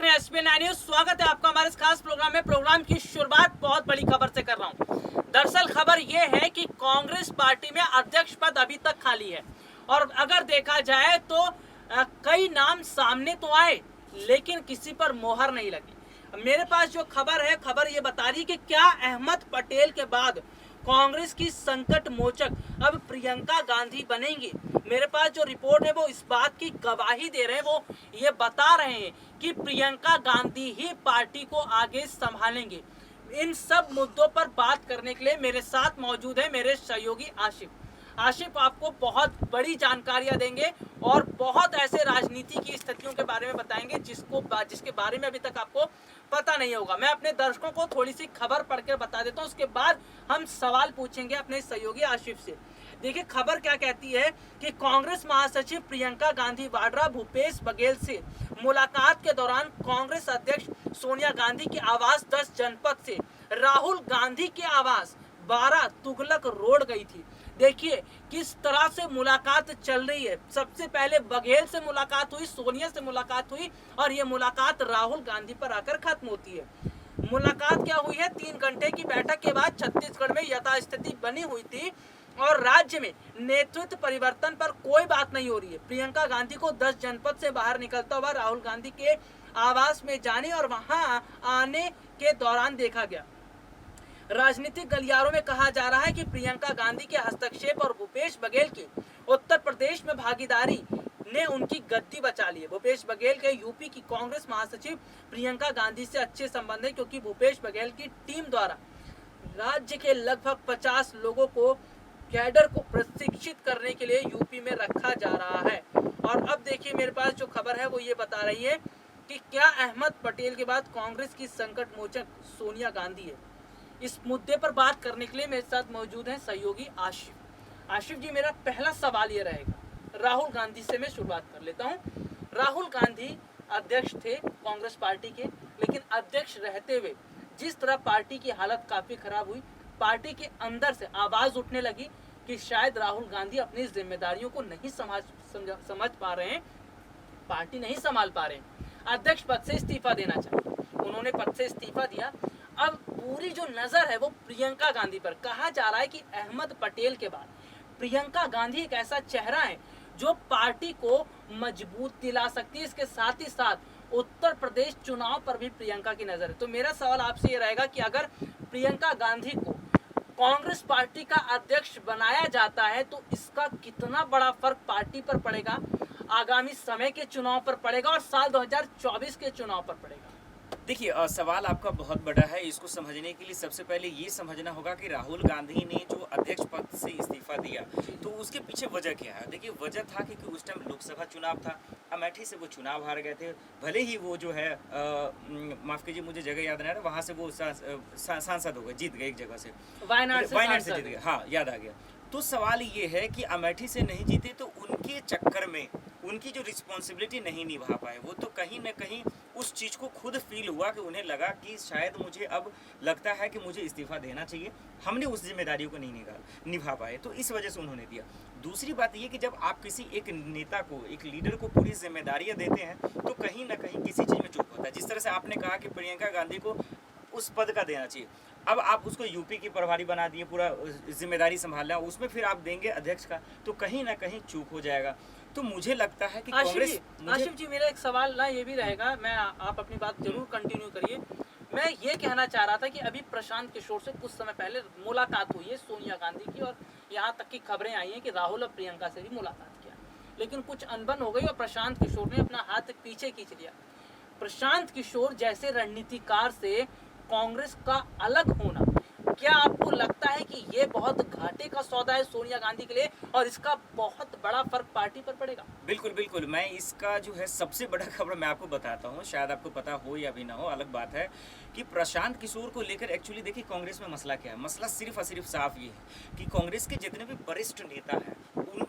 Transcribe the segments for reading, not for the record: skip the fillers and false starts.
रहे हैं SB9 news. स्वागत है आपका हमारे इस खास प्रोग्राम में। प्रोग्राम की शुरुआत बहुत बड़ी खबर से कर रहा हूं। दरअसल खबर यह है कि कांग्रेस पार्टी में अध्यक्ष पद अभी तक खाली है और अगर देखा जाए तो कई नाम सामने तो आए लेकिन किसी पर मोहर नहीं लगी। मेरे पास जो खबर है, खबर ये बता रही कि क्या अहमद पटेल के बाद कांग्रेस की संकट मोचक अब प्रियंका गांधी बनेंगी। मेरे पास जो रिपोर्ट है वो इस बात की गवाही दे रहे हैं, वो ये बता रहे हैं कि प्रियंका गांधी ही पार्टी को आगे संभालेंगे। इन सब मुद्दों पर बात करने के लिए मेरे साथ मौजूद है मेरे सहयोगी आशिफ आपको बहुत बड़ी जानकारियां देंगे और बहुत ऐसे राजनीति की स्थितियों के बारे में बताएंगे जिसके बारे में अभी तक आपको पता नहीं होगा। मैं अपने दर्शकों को थोड़ी सी खबर पढ़कर बता देता हूं, उसके बाद हम सवाल पूछेंगे अपने सहयोगी आशिफ से। देखिए खबर क्या कहती है कि कांग्रेस महासचिव प्रियंका गांधी वाड्रा भूपेश बघेल से मुलाकात के दौरान कांग्रेस अध्यक्ष सोनिया गांधी के आवास 10 जनपद से राहुल गांधी के आवास 12 तुगलक रोड गई थी। देखिए किस तरह से मुलाकात चल रही है। सबसे पहले बघेल से मुलाकात हुई, सोनिया से मुलाकात हुई और ये मुलाकात राहुल गांधी पर आकर खत्म होती है। मुलाकात क्या हुई है, 3 घंटे की बैठक के बाद छत्तीसगढ़ में यथास्थिति बनी हुई थी और राज्य में नेतृत्व परिवर्तन पर कोई बात नहीं हो रही है। प्रियंका गांधी को 10 जनपद से बाहर निकलता हुआ राहुल गांधी के आवास में जाने और वहां आने के दौरान देखा गया। राजनीतिक गलियारों में कहा जा रहा है कि प्रियंका गांधी के हस्तक्षेप और भूपेश बघेल की उत्तर प्रदेश में भागीदारी ने उनकी गद्दी बचा ली है। भूपेश बघेल के यूपी की कांग्रेस महासचिव प्रियंका गांधी से अच्छे संबंध है क्योंकि भूपेश बघेल की टीम द्वारा राज्य के लगभग 50 लोगों को कैडर को प्रशिक्षित करने के लिए यूपी में रखा जा रहा है। और अब देखिए मेरे पास जो खबर है वो ये बता रही है कि क्या अहमद पटेल के बाद कांग्रेस की संकट मोचक सोनिया गांधी है। इस मुद्दे पर बात करने के लिए मेरे साथ मौजूद हैं सहयोगी आशिफ जी। मेरा पहला सवाल ये रहेगा, राहुल गांधी से मैं शुरुआत कर लेता हूं। राहुल गांधी अध्यक्ष थे कांग्रेस पार्टी के, लेकिन अध्यक्ष रहते हुए जिस तरह पार्टी की हालत काफी खराब हुई, पार्टी के अंदर से आवाज उठने लगी कि शायद राहुल गांधी अपनी जिम्मेदारियों को नहीं समझ पा रहे हैं, पार्टी नहीं संभाल पा रहे हैं, अध्यक्ष पद से इस्तीफा देना चाहिए। उन्होंने पद से इस्तीफा दिया। अब पूरी जो नजर है वो प्रियंका गांधी पर। कहा जा रहा है कि अहमद पटेल के बाद प्रियंका गांधी एक ऐसा चेहरा है जो पार्टी को मजबूत दिला सकती है। इसके साथ ही साथ उत्तर प्रदेश चुनाव पर भी प्रियंका की नजर है। तो मेरा सवाल आपसे ये रहेगा कि अगर प्रियंका गांधी को कांग्रेस पार्टी का अध्यक्ष बनाया जाता है तो इसका कितना बड़ा फर्क पार्टी पर पड़ेगा, आगामी समय के चुनाव पर पड़ेगा और साल 2024 के चुनाव पर पड़ेगा। देखिए सवाल आपका बहुत बड़ा है। इसको समझने के लिए सबसे पहले ये समझना होगा कि राहुल गांधी ने जो अध्यक्ष पद से इस्तीफा दिया तो उसके पीछे वजह क्या है। देखिए वजह था कि उस टाइम लोकसभा चुनाव था, अमेठी से वो चुनाव हार गए थे। भले ही वो जो है माफ कीजिए मुझे जगह याद नहीं आ रहा, वहाँ से वो सांसद हो गए, जीत गए एक जगह से, वायनाड से जीत गए। हाँ याद आ गया। तो सवाल ये है कि अमेठी से नहीं जीते तो उनके चक्कर में उनकी जो रिस्पॉन्सिबिलिटी नहीं निभा पाए। वो तो कहीं ना कहीं उस चीज़ को खुद फील हुआ कि उन्हें लगा कि शायद मुझे अब लगता है कि मुझे इस्तीफा देना चाहिए, हमने उस जिम्मेदारी को नहीं निभा पाए, तो इस वजह से उन्होंने दिया। दूसरी बात ये कि जब आप किसी एक नेता को, एक लीडर को पूरी जिम्मेदारियाँ देते हैं तो कहीं ना कहीं किसी चीज़ में चूक होता है। जिस तरह से आपने कहा कि प्रियंका गांधी को उस पद का देना चाहिए, अब आप उसको यूपी की प्रभारी बना दिए, पूरा जिम्मेदारी संभालना, उसमें फिर आप देंगे अध्यक्ष का, तो कहीं ना कहीं चूक हो जाएगा। तो मुझे लगता है कि आशिफ जी मेरा एक सवाल ना ये भी रहेगा, मैं आप अपनी बात जरूर कंटिन्यू करिए। मैं ये कहना चाह रहा था कि अभी प्रशांत किशोर से कुछ समय पहले मुलाकात हुई है सोनिया गांधी की और यहाँ तक की खबरें आई हैं कि राहुल और प्रियंका से भी मुलाकात किया, लेकिन कुछ अनबन हो गई और प्रशांत किशोर ने अपना हाथ पीछे खींच लिया। प्रशांत किशोर जैसे रणनीतिकार से कांग्रेस का अलग होना, क्या आपको लगता है कि ये बहुत घाटे का सौदा है सोनिया गांधी के लिए और इसका बहुत बड़ा फर्क पार्टी पर पड़ेगा? बिल्कुल बिल्कुल, मैं इसका जो है सबसे बड़ा खबर मैं आपको बताता हूँ, शायद आपको पता हो या भी ना हो, अलग बात है कि प्रशांत किशोर को लेकर एक्चुअली देखिए कांग्रेस में मसला क्या है। मसला सिर्फ और सिर्फ साफ ये है कि कांग्रेस के जितने भी वरिष्ठ नेता हैं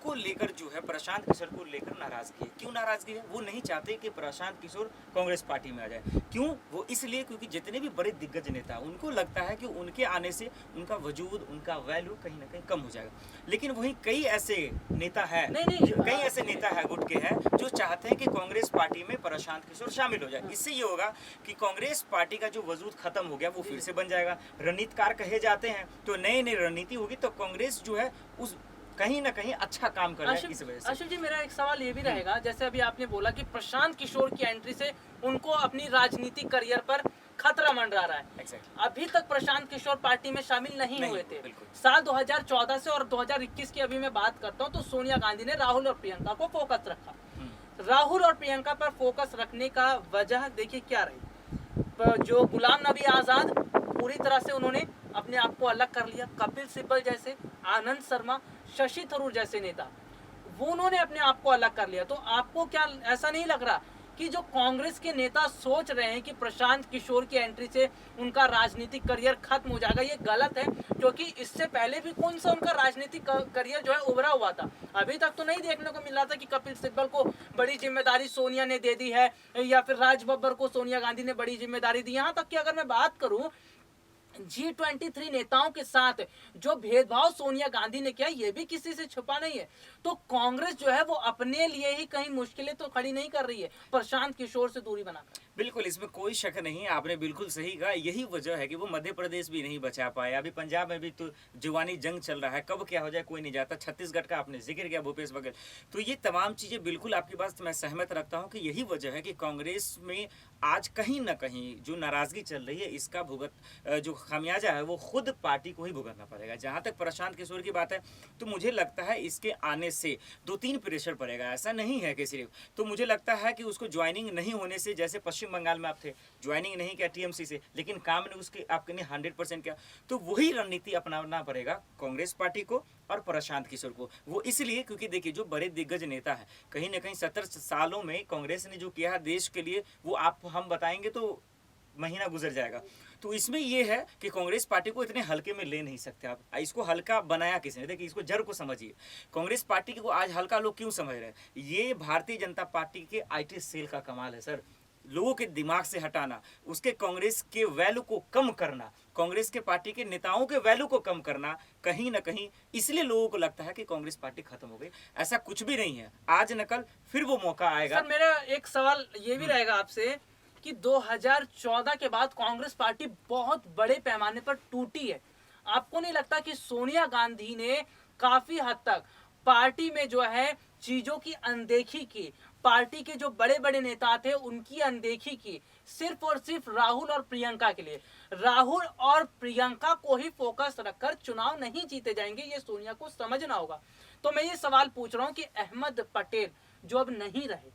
उनको लेकर जो है प्रशांत किशोर को लेकर नाराजगी है। क्यों नाराजगी है? वो नहीं चाहते कि प्रशांत किशोर कांग्रेस पार्टी में आ जाए। क्यों? वो इसलिए क्योंकि जितने भी बड़े दिग्गज नेता उनको लगता है कि उनके आने से उनका वजूद, उनका वैल्यू कहीं ना कहीं कम हो जाएगा। लेकिन वहीं कई ऐसे नेता है, कई ऐसे नेता है गुट के हैं जो चाहते हैं कि कांग्रेस पार्टी में प्रशांत किशोर शामिल हो जाए। इससे ये होगा कि कांग्रेस पार्टी का जो वजूद खत्म हो गया वो फिर से बन जाएगा। रणनीतिकार कहे जाते हैं तो नई नई रणनीति होगी तो कांग्रेस जो है उस कहीं ना कहीं अच्छा काम कर रहा है इस वजह से। आशिफ जी, मेरा एक सवाल ये भी रहेगा, जैसे अभी आपने बोला कि प्रशांत किशोर की एंट्री से उनको अपनी राजनीतिक करियर पर खतरा मंडरा रहा है। Exactly. अभी तक प्रशांत किशोर पार्टी में शामिल नहीं हुए थे। बिल्कुल। साल 2014 से और 2021 की अभी मैं बात करता हूँ तो सोनिया गांधी ने राहुल और प्रियंका को फोकस रखा। राहुल और प्रियंका पर फोकस रखने का वजह देखिए क्या रही। जो गुलाम नबी आजाद पूरी तरह से उन्होंने अपने आप को अलग कर लिया। कपिल सिब्बल जैसे, आनंद शर्मा, शशि थरूर जैसे नेता, वो उन्होंने अपने आप को अलग कर लिया। तो आपको क्या ऐसा नहीं लग रहा कि जो कांग्रेस के नेता सोच रहे हैं कि प्रशांत किशोर की एंट्री से उनका राजनीतिक करियर खत्म हो जाएगा, ये गलत है? क्योंकि इससे पहले भी कौन सा उनका राजनीतिक करियर जो है उभरा हुआ था। अभी तक तो नहीं देखने को मिल रहा था कि कपिल सिब्बल को बड़ी जिम्मेदारी सोनिया ने दे दी है या फिर राज बब्बर को सोनिया गांधी ने बड़ी जिम्मेदारी दी। यहाँ तक कि अगर मैं बात करूं G23 नेताओं के साथ जो भेदभाव सोनिया गांधी ने किया, ये भी किसी से छुपा नहीं है। तो कांग्रेस जो है वो अपने लिए ही कहीं मुश्किलें तो खड़ी नहीं कर रही है प्रशांत किशोर से दूरी बनाकर। बिल्कुल, इसमें कोई शक नहीं है, आपने बिल्कुल सही कहा। यही वजह है कि वो मध्य प्रदेश भी नहीं बचा पाए। अभी पंजाब में भी तो जुबानी जंग चल रहा है, कब क्या हो जाए कोई नहीं जानता। छत्तीसगढ़ का आपने जिक्र किया, भूपेश बघेल। तो ये तमाम चीजें बिल्कुल आपकी बात मैं सहमत रखता हूँ कि यही वजह है कि कांग्रेस में आज कहीं ना कहीं जो नाराजगी चल रही है, इसका जो खामियाजा है वो खुद पार्टी को ही भुगतना पड़ेगा। जहां तक प्रशांत किशोर की बात है तो मुझे लगता है इसके आने से 2-3 प्रेशर पड़ेगा। ऐसा नहीं है कि सिर्फ, तो मुझे लगता है कि उसको ज्वाइनिंग नहीं होने से, जैसे पश्चिम बंगाल में आप थे, ज्वाइनिंग नहीं किया टीएमसी से, लेकिन काम ने उसके आपके ने 100% किया, तो वही रणनीति अपनाना पड़ेगा कांग्रेस पार्टी को और प्रशांत किशोर को। वो इसलिए क्योंकि देखिए जो बड़े दिग्गज नेता है, कहीं ना कहीं 70 सालों में कांग्रेस ने जो किया है देश के लिए, वो हम बताएंगे तो महीना गुजर जाएगा। तो इसमें यह है कि कांग्रेस पार्टी को इतने हल्के में ले नहीं सकते आप। इसको हल्का बनाया किसने? देखिए इसको जड़ को समझिए। कांग्रेस पार्टी को आज हल्का लोग क्यों समझ रहे हैं? ये भारतीय जनता पार्टी के आईटी सेल का कमाल है सर। लोगों के दिमाग से हटाना, उसके कांग्रेस के वैल्यू को कम करना, कांग्रेस के पार्टी के नेताओं के वैल्यू को कम करना, कहीं ना कहीं इसलिए लोगों को लगता है कि कांग्रेस पार्टी खत्म हो गई। ऐसा कुछ भी नहीं है, आज न कल फिर वो मौका आएगा। सर मेरा एक सवाल ये भी रहेगा आपसे कि 2014 के बाद कांग्रेस पार्टी बहुत बड़े पैमाने पर टूटी है। आपको नहीं लगता कि सोनिया गांधी ने काफी हद तक पार्टी में जो है चीजों की अनदेखी की, पार्टी के जो बड़े बड़े नेता थे उनकी अनदेखी की, सिर्फ और सिर्फ राहुल और प्रियंका के लिए? राहुल और प्रियंका को ही फोकस रखकर चुनाव नहीं जीते जाएंगे, ये सोनिया को समझना होगा। तो मैं ये सवाल पूछ रहा हूँ कि अहमद पटेल जो अब नहीं रहे,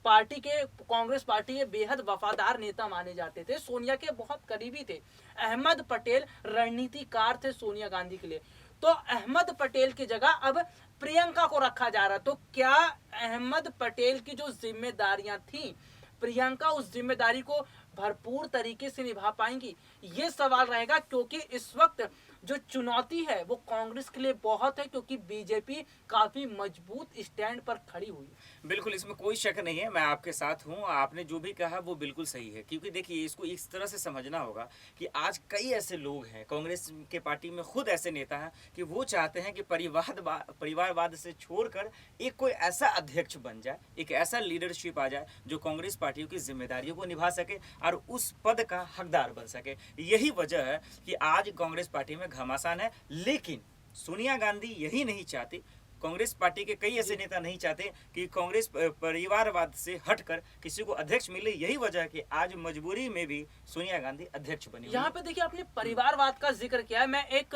पार्टी के, कांग्रेस पार्टी के बेहद वफादार नेता माने जाते थे, सोनिया के बहुत करीबी थे। अहमद पटेल रणनीतिकार थे सोनिया गांधी के लिए। तो अहमद पटेल की जगह अब प्रियंका को रखा जा रहा, तो क्या अहमद पटेल की जो जिम्मेदारियां थी, प्रियंका उस जिम्मेदारी को भरपूर तरीके से निभा पाएंगी? ये सवाल रहेगा, क्योंकि इस वक्त जो चुनौती है वो कांग्रेस के लिए बहुत है, क्योंकि बीजेपी काफी मजबूत स्टैंड पर खड़ी हुई है। बिल्कुल, इसमें कोई शक नहीं है, मैं आपके साथ हूं। आपने जो भी कहा वो बिल्कुल सही है, क्योंकि देखिए इसको इस तरह से समझना होगा कि आज कई ऐसे लोग हैं कांग्रेस के पार्टी में, खुद ऐसे नेता हैं कि वो चाहते हैं कि परिवारवाद से छोड़कर एक कोई ऐसा अध्यक्ष बन जाए, एक ऐसा लीडरशिप आ जाए जो कांग्रेस पार्टियों की जिम्मेदारियों को निभा सके और उस पद का हकदार बन सके। यही वजह है कि आज कांग्रेस पार्टी में घमासान है। लेकिन सोनिया गांधी यही नहीं चाहती, कांग्रेस पार्टी के कई ऐसे नेता नहीं चाहते कि कांग्रेस परिवारवाद से हटकर किसी को अध्यक्ष मिले। यही वजह है कि आज मजबूरी में भी सोनिया गांधी अध्यक्ष बनी। यहाँ पे देखिए आपने परिवारवाद का जिक्र किया है, मैं एक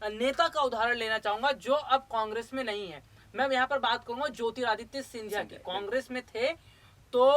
नेता का उदाहरण लेना चाहूंगा जो अब कांग्रेस में नहीं है। मैं यहाँ पर बात करूंगा ज्योतिरादित्य सिंधिया की। कांग्रेस में थे तो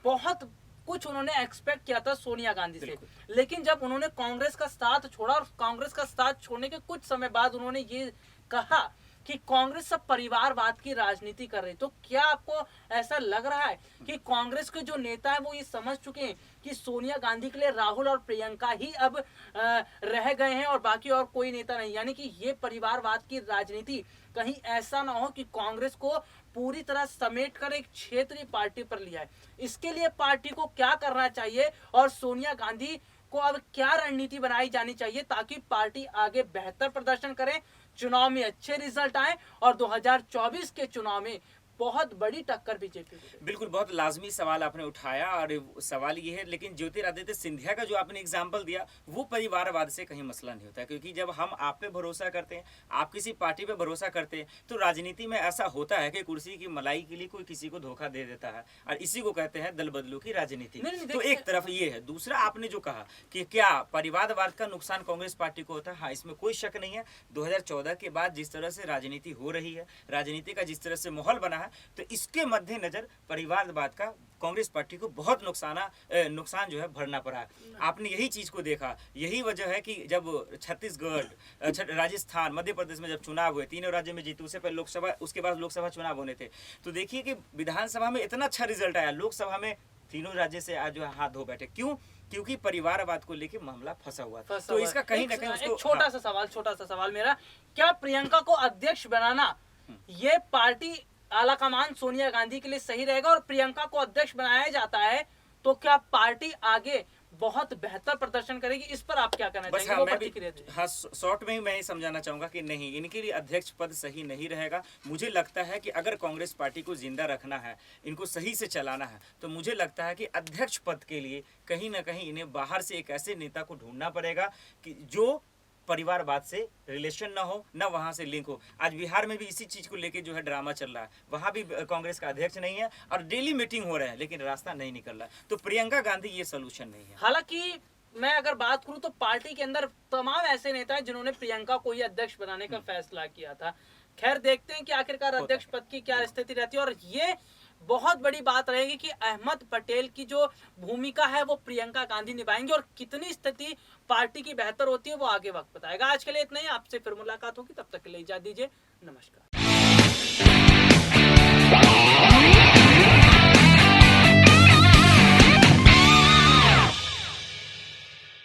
बहुत कुछ उन्होंने एक्सपेक्ट किया था सोनिया गांधी से, लेकिन जब उन्होंने कांग्रेस का साथ छोड़ा और कांग्रेस का साथ छोड़ने के कुछ समय बाद उन्होंने ये कहा कि कांग्रेस सब परिवारवाद की राजनीति कर रही है। तो क्या आपको ऐसा लग रहा है कि कांग्रेस के जो नेता है वो ये समझ चुके हैं कि सोनिया गांधी के लिए राहुल और प्रियंका ही अब रह गए हैं और बाकी और कोई नेता नहीं, यानी कि ये परिवारवाद की राजनीति कहीं ऐसा ना हो कि कांग्रेस को पूरी तरह समेट कर एक क्षेत्रीय पार्टी पर लिया है। इसके लिए पार्टी को क्या करना चाहिए और सोनिया गांधी को अब क्या रणनीति बनाई जानी चाहिए ताकि पार्टी आगे बेहतर प्रदर्शन करे, चुनाव में अच्छे रिजल्ट आए और 2024 के चुनाव में बहुत बड़ी टक्कर बीजेपी को दे। बिल्कुल, बहुत लाजमी सवाल आपने उठाया और सवाल ये है, लेकिन ज्योतिरादित्य सिंधिया का जो आपने एग्जाम्पल दिया वो परिवारवाद से कहीं मसला नहीं होता, क्योंकि जब हम आप पे भरोसा करते हैं, आप किसी पार्टी पे भरोसा करते हैं, तो राजनीति में ऐसा होता है कि कुर्सी की मलाई के लिए कोई किसी को धोखा दे देता है और इसी को कहते हैं दल बदलू की राजनीति। तो एक तरफ ये है। दूसरा, आपने जो कहा कि क्या परिवारवाद का नुकसान कांग्रेस पार्टी को होता है, हाँ, इसमें कोई शक नहीं है। 2014 के बाद जिस तरह से राजनीति हो रही है, राजनीति का जिस तरह से माहौल बना है, तो इसके मद्देनजर परिवारवाद का कांग्रेस पार्टी को बहुत नुकसान जो है भरना पड़ा है। आपने यही चीज को देखा, यही वजह है कि जब छत्तीसगढ़, राजस्थान, मध्य प्रदेश में जब चुनाव हुए, तीनों राज्यों में जीते, उससे पहले लोकसभा, उसके बाद लोकसभा चुनाव होने थे, तो देखिए कि विधानसभा में इतना अच्छा रिजल्ट आया, लोकसभा में तीनों राज्य से आज जो है हाथ धो बैठे। क्यों? क्योंकि परिवारवाद को लेकर मामला फंसा हुआ था। तो इसका कहीं ना कहीं उसको, छोटा सा सवाल मेरा, क्या प्रियंका को अध्यक्ष बनाना ये पार्टी आलाकमान सोनिया गांधी के लिए सही रहेगा? और प्रियंका को अध्यक्ष बनाया जाता है तो क्या पार्टी आगे बहुत बेहतर प्रदर्शन करेगी? इस पर आप क्या कहना चाहेंगे? हाँ, वो मैं प्रतिक्रिया दीजिए। हाँ, शॉर्ट में ही मैं ये समझाना चाहूंगा कि नहीं, इनके लिए अध्यक्ष पद सही नहीं रहेगा। मुझे लगता है कि अगर कांग्रेस पार्टी को जिंदा रखना है, इनको सही से चलाना है, तो मुझे लगता है कि अध्यक्ष पद के लिए कहीं ना कहीं इन्हें बाहर से एक ऐसे नेता को ढूंढना पड़ेगा कि जो परिवारवाद से रिलेशन ना हो, ना वहां से लिंक हो। आज बिहार में भी इसी चीज को लेके जो है ड्रामा चल रहा है, वहां भी कांग्रेस का अध्यक्ष नहीं है और डेली मीटिंग हो रहा है, लेकिन रास्ता नहीं निकल रहा है। तो प्रियंका गांधी ये सोल्यूशन नहीं है। हालांकि मैं अगर बात करूं तो पार्टी के अंदर तमाम ऐसे नेता हैं जिन्होंने प्रियंका को ही अध्यक्ष बनाने का फैसला किया था। खैर, देखते हैं कि आखिरकार अध्यक्ष पद की क्या स्थिति रहती है। और ये बहुत बड़ी बात रहेगी कि अहमद पटेल की जो भूमिका है वो प्रियंका गांधी निभाएंगे और कितनी स्थिति पार्टी की बेहतर होती है वो आगे वक्त बताएगा। आज के लिए इतना ही, आपसे फिर मुलाकात होगी, तब तक के लिए इजाजत दीजिए, नमस्कार।